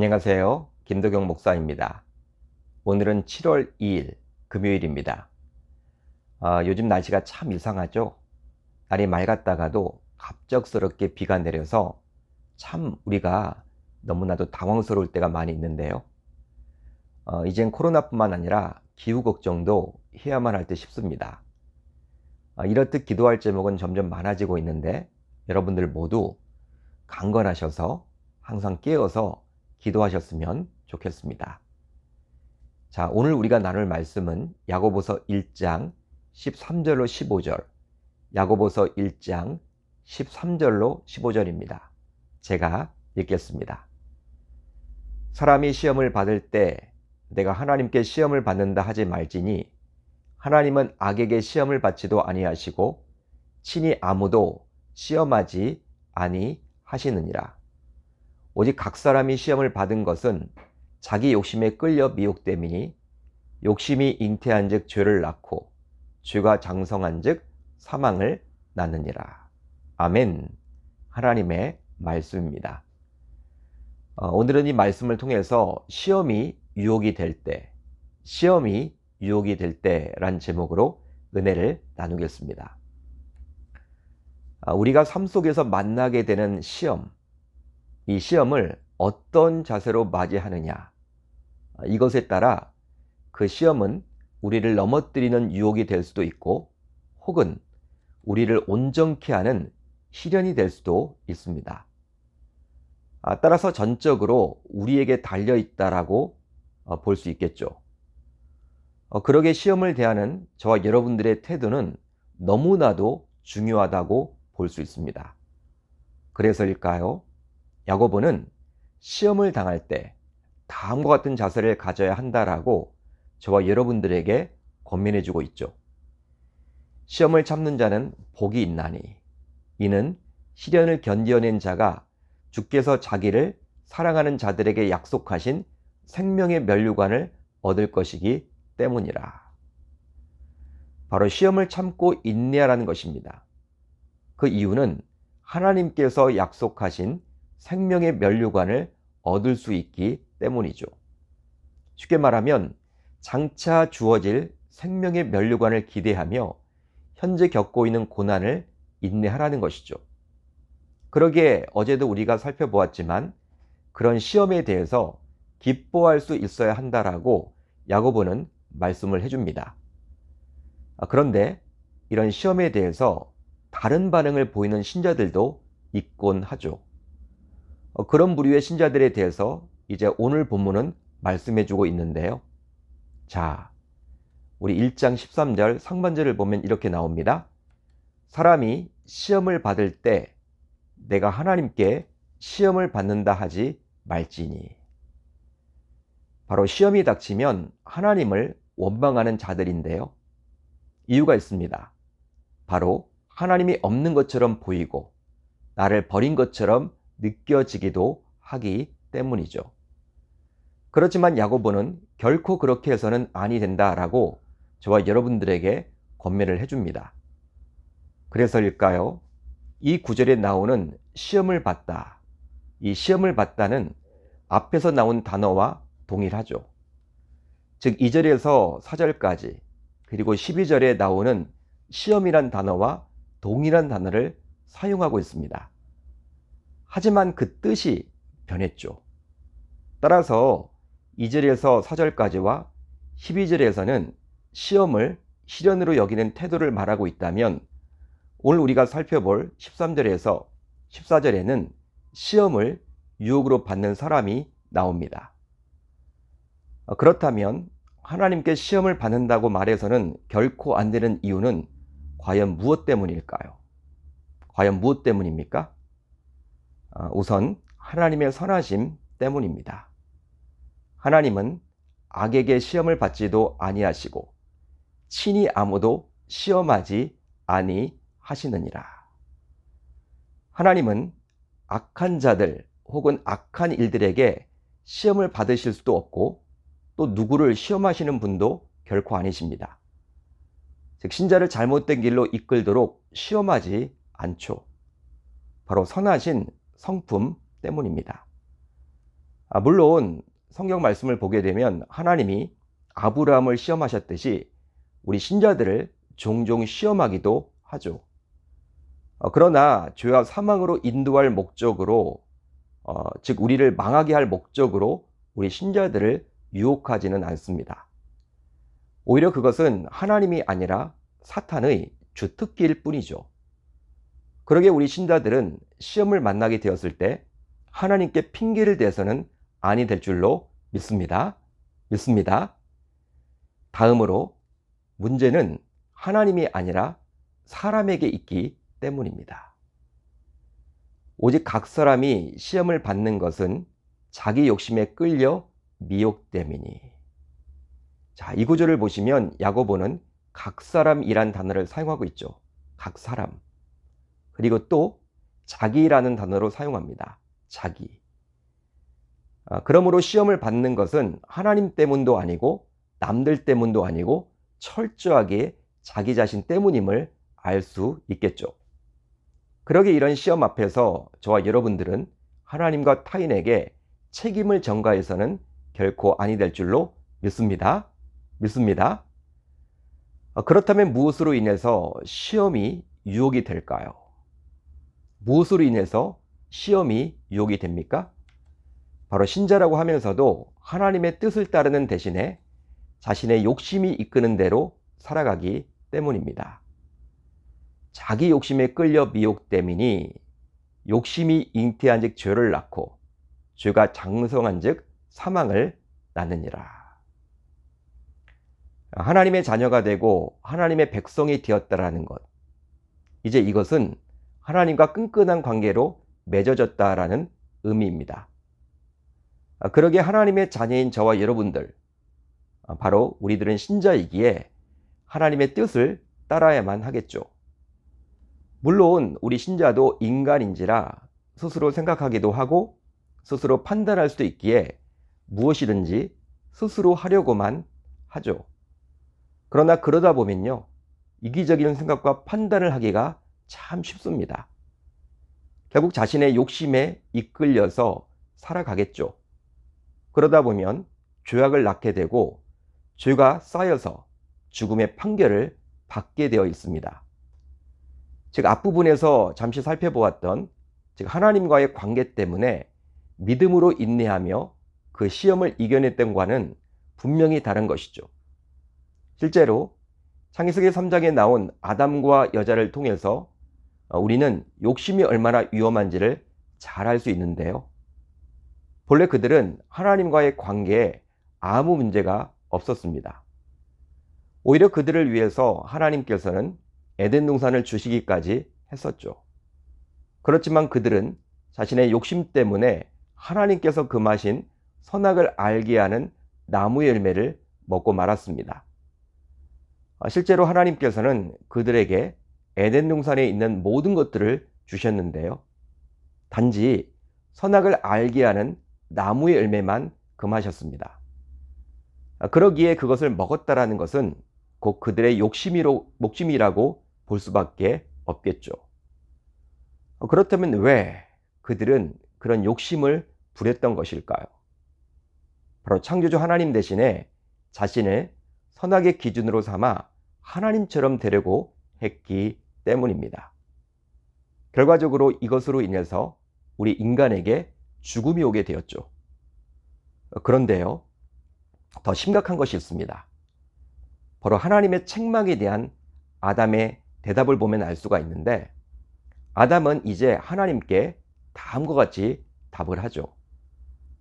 안녕하세요. 김도경 목사입니다. 오늘은 7월 2일 금요일입니다. 요즘 날씨가 참 이상하죠? 날이 맑았다가도 갑작스럽게 비가 내려서 참 우리가 너무나도 당황스러울 때가 많이 있는데요. 이젠 코로나뿐만 아니라 기후 걱정도 해야만 할 듯 싶습니다. 이렇듯 기도할 제목은 점점 많아지고 있는데 여러분들 모두 강건하셔서 항상 깨어서 기도하셨으면 좋겠습니다. 자, 오늘 우리가 나눌 말씀은 야고보서 1장 13절로 15절, 야고보서 1장 13절로 15절입니다. 제가 읽겠습니다. 사람이 시험을 받을 때 내가 하나님께 시험을 받는다 하지 말지니 하나님은 악에게 시험을 받지도 아니하시고 친히 아무도 시험하지 아니하시느니라. 오직 각 사람이 시험을 받은 것은 자기 욕심에 끌려 미혹됨이니 욕심이 잉태한 즉 죄를 낳고 죄가 장성한 즉 사망을 낳느니라. 아멘. 하나님의 말씀입니다. 오늘은 이 말씀을 통해서 시험이 유혹이 될 때란 제목으로 은혜를 나누겠습니다. 우리가 삶 속에서 만나게 되는 시험, 이 시험을 어떤 자세로 맞이하느냐, 이것에 따라 그 시험은 우리를 넘어뜨리는 유혹이 될 수도 있고 혹은 우리를 온전케 하는 시련이 될 수도 있습니다. 따라서 전적으로 우리에게 달려있다라고 볼 수 있겠죠. 그러게 시험을 대하는 저와 여러분들의 태도는 너무나도 중요하다고 볼 수 있습니다. 그래서일까요? 야고보는 시험을 당할 때 다음과 같은 자세를 가져야 한다라고 저와 여러분들에게 권면해 주고 있죠. 시험을 참는 자는 복이 있나니 이는 시련을 견뎌낸 자가 주께서 자기를 사랑하는 자들에게 약속하신 생명의 면류관을 얻을 것이기 때문이라. 바로 시험을 참고 인내하라는 것입니다. 그 이유는 하나님께서 약속하신 생명의 면류관을 얻을 수 있기 때문이죠. 쉽게 말하면 장차 주어질 생명의 면류관을 기대하며 현재 겪고 있는 고난을 인내하라는 것이죠. 그러기에 어제도 우리가 살펴보았지만 그런 시험에 대해서 기뻐할 수 있어야 한다라고 야고보는 말씀을 해줍니다. 그런데 이런 시험에 대해서 다른 반응을 보이는 신자들도 있곤 하죠. 그런 부류의 신자들에 대해서 이제 오늘 본문은 말씀해주고 있는데요. 자, 우리 1장 13절 상반절을 보면 이렇게 나옵니다. 사람이 시험을 받을 때 내가 하나님께 시험을 받는다 하지 말지니. 바로 시험이 닥치면 하나님을 원망하는 자들인데요. 이유가 있습니다. 바로 하나님이 없는 것처럼 보이고 나를 버린 것처럼 느껴지기도 하기 때문이죠. 그렇지만 야고보는 결코 그렇게 해서는 아니 된다라고 저와 여러분들에게 권면을 해줍니다. 그래서일까요? 이 구절에 나오는 시험을 받다, 이 시험을 받다는 앞에서 나온 단어와 동일하죠. 즉 2절에서 4절까지 그리고 12절에 나오는 시험이란 단어와 동일한 단어를 사용하고 있습니다. 하지만 그 뜻이 변했죠. 따라서 2절에서 4절까지와 12절에서는 시험을 시련으로 여기는 태도를 말하고 있다면 오늘 우리가 살펴볼 13절에서 14절에는 시험을 유혹으로 받는 사람이 나옵니다. 그렇다면 하나님께 시험을 받는다고 말해서는 결코 안 되는 이유는 과연 무엇 때문일까요? 과연 무엇 때문입니까? 우선 하나님의 선하심 때문입니다. 하나님은 악에게 시험을 받지도 아니하시고 친히 아무도 시험하지 아니하시느니라. 하나님은 악한 자들 혹은 악한 일들에게 시험을 받으실 수도 없고 또 누구를 시험하시는 분도 결코 아니십니다. 즉 신자를 잘못된 길로 이끌도록 시험하지 않죠. 바로 선하신 성품 때문입니다. 물론 성경 말씀을 보게 되면 하나님이 아브라함을 시험하셨듯이 우리 신자들을 종종 시험하기도 하죠. 그러나 죄와 사망으로 인도할 목적으로, 즉 우리를 망하게 할 목적으로 우리 신자들을 유혹하지는 않습니다. 오히려 그것은 하나님이 아니라 사탄의 주특기일 뿐이죠. 그러게 우리 신자들은 시험을 만나게 되었을 때 하나님께 핑계를 대서는 아니 될 줄로 믿습니다. 다음으로 문제는 하나님이 아니라 사람에게 있기 때문입니다. 오직 각 사람이 시험을 받는 것은 자기 욕심에 끌려 미혹됨이니. 자, 이 구절을 보시면 야고보는 각 사람이란 단어를 사용하고 있죠. 각 사람. 그리고 또 자기라는 단어로 사용합니다. 자기. 그러므로 시험을 받는 것은 하나님 때문도 아니고 남들 때문도 아니고 철저하게 자기 자신 때문임을 알 수 있겠죠. 그러게 이런 시험 앞에서 저와 여러분들은 하나님과 타인에게 책임을 전가해서는 결코 아니 될 줄로 믿습니다. 그렇다면 무엇으로 인해서 시험이 유혹이 될까요? 무엇으로 인해서 시험이 유혹이 됩니까? 바로 신자라고 하면서도 하나님의 뜻을 따르는 대신에 자신의 욕심이 이끄는 대로 살아가기 때문입니다. 자기 욕심에 끌려 미혹됨이니 욕심이 잉태한 즉 죄를 낳고 죄가 장성한 즉 사망을 낳느니라. 하나님의 자녀가 되고 하나님의 백성이 되었다라는 것, 이제 이것은 하나님과 끈끈한 관계로 맺어졌다라는 의미입니다. 그러기에 하나님의 자녀인 저와 여러분들, 바로 우리들은 신자이기에 하나님의 뜻을 따라야만 하겠죠. 물론 우리 신자도 인간인지라 스스로 생각하기도 하고 스스로 판단할 수도 있기에 무엇이든지 스스로 하려고만 하죠. 그러나 그러다 보면요, 이기적인 생각과 판단을 하기가 참 쉽습니다. 결국 자신의 욕심에 이끌려서 살아가겠죠. 그러다 보면 죄악을 낳게 되고 죄가 쌓여서 죽음의 판결을 받게 되어 있습니다. 즉 앞부분에서 잠시 살펴보았던 즉 하나님과의 관계 때문에 믿음으로 인내하며 그 시험을 이겨냈던 과는 분명히 다른 것이죠. 실제로 창세기 3장에 나온 아담과 여자를 통해서 우리는 욕심이 얼마나 위험한지를 잘 알 수 있는데요. 본래 그들은 하나님과의 관계에 아무 문제가 없었습니다. 오히려 그들을 위해서 하나님께서는 에덴 동산을 주시기까지 했었죠. 그렇지만 그들은 자신의 욕심 때문에 하나님께서 금하신 선악을 알게 하는 나무의 열매를 먹고 말았습니다. 실제로 하나님께서는 그들에게 에덴 동산에 있는 모든 것들을 주셨는데요. 단지 선악을 알게 하는 나무의 열매만 금하셨습니다. 그러기에 그것을 먹었다라는 것은 곧 그들의 욕심이라고 볼 수밖에 없겠죠. 그렇다면 왜 그들은 그런 욕심을 부렸던 것일까요? 바로 창조주 하나님 대신에 자신을 선악의 기준으로 삼아 하나님처럼 되려고 했기 때문입니다. 결과적으로 이것으로 인해서 우리 인간에게 죽음이 오게 되었죠. 그런데요, 더 심각한 것이 있습니다. 바로 하나님의 책망에 대한 아담의 대답을 보면 알 수가 있는데, 아담은 이제 하나님께 다음과 같이 답을 하죠.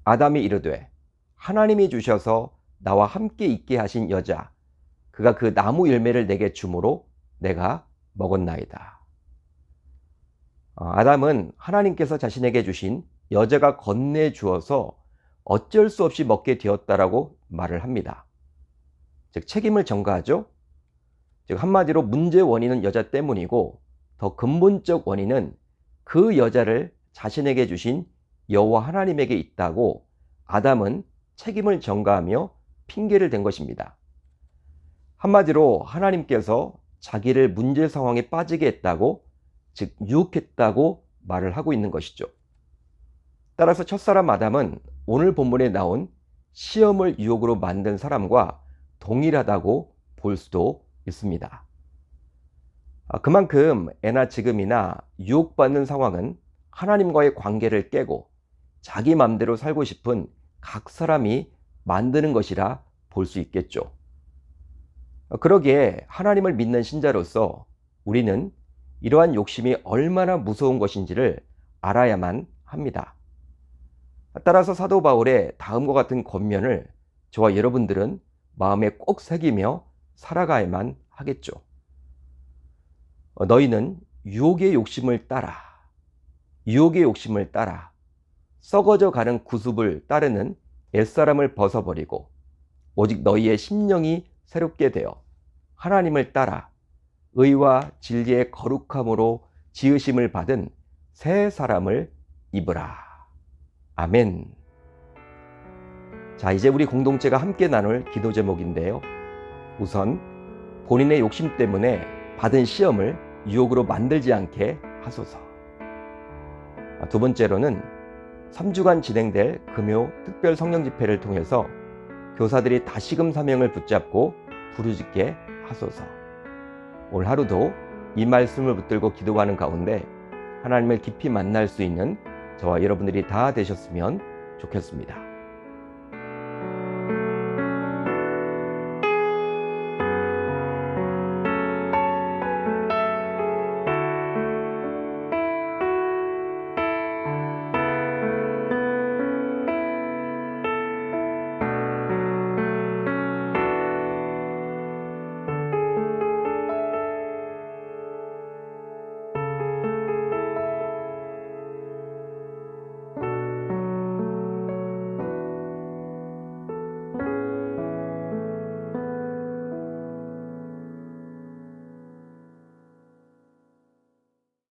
아담이 이르되 하나님이 주셔서 나와 함께 있게 하신 여자, 그가 그 나무 열매를 내게 주므로 내가 먹었나이다. 아담은 하나님께서 자신에게 주신 여자가 건네주어서 어쩔 수 없이 먹게 되었다라고 말을 합니다. 즉 책임을 전가하죠. 즉 한마디로 문제의 원인은 여자 때문이고 더 근본적 원인은 그 여자를 자신에게 주신 여호와 하나님에게 있다고 아담은 책임을 전가하며 핑계를 댄 것입니다. 한마디로 하나님께서 자기를 문제 상황에 빠지게 했다고, 즉 유혹했다고 말을 하고 있는 것이죠. 따라서 첫사람 아담은 오늘 본문에 나온 시험을 유혹으로 만든 사람과 동일하다고 볼 수도 있습니다. 그만큼 예나 지금이나 유혹받는 상황은 하나님과의 관계를 깨고 자기 맘대로 살고 싶은 각 사람이 만드는 것이라 볼 수 있겠죠. 그러기에 하나님을 믿는 신자로서 우리는 이러한 욕심이 얼마나 무서운 것인지를 알아야만 합니다. 따라서 사도 바울의 다음과 같은 권면을 저와 여러분들은 마음에 꼭 새기며 살아가야만 하겠죠. 너희는 유혹의 욕심을 따라 썩어져 가는 구습을 따르는 옛사람을 벗어버리고 오직 너희의 심령이 새롭게 되어 하나님을 따라 의와 진리의 거룩함으로 지으심을 받은 새 사람을 입으라. 아멘. 자, 이제 우리 공동체가 함께 나눌 기도 제목인데요. 우선 본인의 욕심 때문에 받은 시험을 유혹으로 만들지 않게 하소서. 두 번째로는 3주간 진행될 금요 특별 성령 집회를 통해서 교사들이 다시금 사명을 붙잡고 부르짖게 하소서. 오늘 하루도 이 말씀을 붙들고 기도하는 가운데 하나님을 깊이 만날 수 있는 저와 여러분들이 다 되셨으면 좋겠습니다.